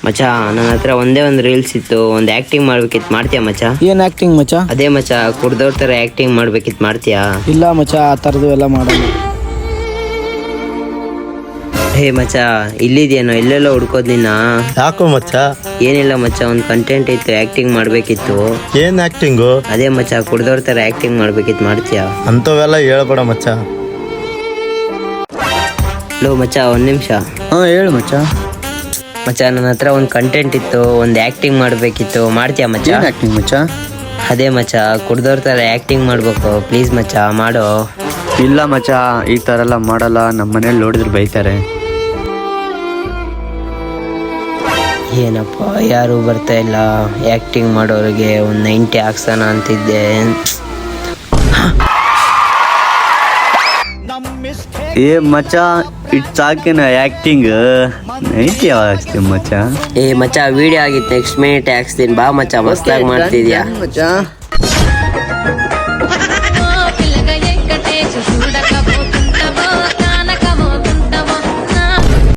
ಮಚ್ಚ ನನ್ನ ಹತ್ರ ಒಂದೇ ಒಂದು ರೀಲ್ಸ್ ಇತ್ತು, ಒಂದು ಆಕ್ಟಿಂಗ್ ಮಾಡ್ಬೇಕಿತ್ತು, ಮಾಡ್ತೀಯಾ ಮಚ್ಚ? ಏನ್ ಆಕ್ಟಿಂಗ್ ಮಚ್ಚ? ಅದೇ ಮಚ್ಚ, ಕುಡ್ದವ್ರ ತರ ಆಕ್ಟಿಂಗ್ ಮಾಡ್ಬೇಕಿತ್ತು, ಮಾಡ್ತೀಯಾ? ಇಲ್ಲ ಮಚ್ಚ, ಆ ಥರದ್ದು ಎಲ್ಲ ಮಾಡಲ್ಲ. ಹೇ ಮಚ್ಚ, ಇಲ್ಲಿದೇನೋ, ಇಲ್ಲೆಲ್ಲ ಹುಡ್ಕೋದ್ ನಿನ್ನ? ಯಾಕೋ ಮಚ್ಚ? ಏನಿಲ್ಲ ಮಚ್ಚ, ಒಂದು ಕಂಟೆಂಟ್ ಇತ್ತು, ಆಕ್ಟಿಂಗ್ ಮಾಡ್ಬೇಕಿತ್ತು. ಏನ್ ಆಕ್ಟಿಂಗು? ಅದೇ ಮಚ್ಚ, ಕುಡ್ದವ್ರ ತರ ಆಕ್ಟಿಂಗ್ ಮಾಡ್ಬೇಕಿತ್ತು, ಮಾಡ್ತೀಯಾ? ಅಂತವೆಲ್ಲ ಹೇಳ್ಬೇಡ ಮಚ್ಚ. ಲೋ ಮಚ್ಚ, ಒಂದು ನಿಮಿಷ. ಹೇಳು ಮಚ್ಚ. ಮಚ್ಚ, ನನ್ನ ಹತ್ರ ಒಂದು ಕಂಟೆಂಟ್ ಇತ್ತು, ಒಂದು ಆಕ್ಟಿಂಗ್ ಮಾಡ್ಬೇಕಿತ್ತು, ಮಾಡ್ತೀಯಾ ಮಚ್ಚ? ಏನ್ ಆಕ್ಟಿಂಗ್ ಮಚ್ಚ? ಅದೇ ಮಚ್ಚ, ಕುಡ್ದವ್ರ ತರ ಆಕ್ಟಿಂಗ್ ಮಾಡ್ಬೇಕು, ಪ್ಲೀಸ್ ಮಚ್ಚ ಮಾಡೋ. ಇಲ್ಲ ಮಚ್ಚ, ಈ ಥರ ಎಲ್ಲ ಮಾಡಲ್ಲ, ನಮ್ಮ ಮನೇಲಿ ನೋಡಿದ್ರೆ ಬೈತಾರೆ. ಏನಪ್ಪ, ಯಾರು ಬರ್ತಾ ಇಲ್ಲ ಆಕ್ಟಿಂಗ್ ಮಾಡೋರಿಗೆ. ಒಂದು 90 ಹಾಕ್ಸೋಣ ಅಂತಿದ್ದೆ. ಏ ಮಚ್ಚ, ಇಟ್ಸ್ ಸಾಕಿನ ಆಕ್ಟಿಂಗ್. ನೈಟ್ ಯಾವಾಗ ಹಾಕ್ಸ್ತೀನಿ ಮಚ್ಚ? ಏ ಮಚ್ಚ, ವಿಡಿಯೋ ಆಗಿತ್ತು, ನೆಕ್ಸ್ಟ್ ಮಿನಿಟ್ ಹಾಕ್ಸ್ತೀನಿ ಬಾ ಮಚ್ಚ, ಮಸ್ತಾಗಿ ಮಾಡ್ತಿದ್ಯಾ ಮಚ್ಚ.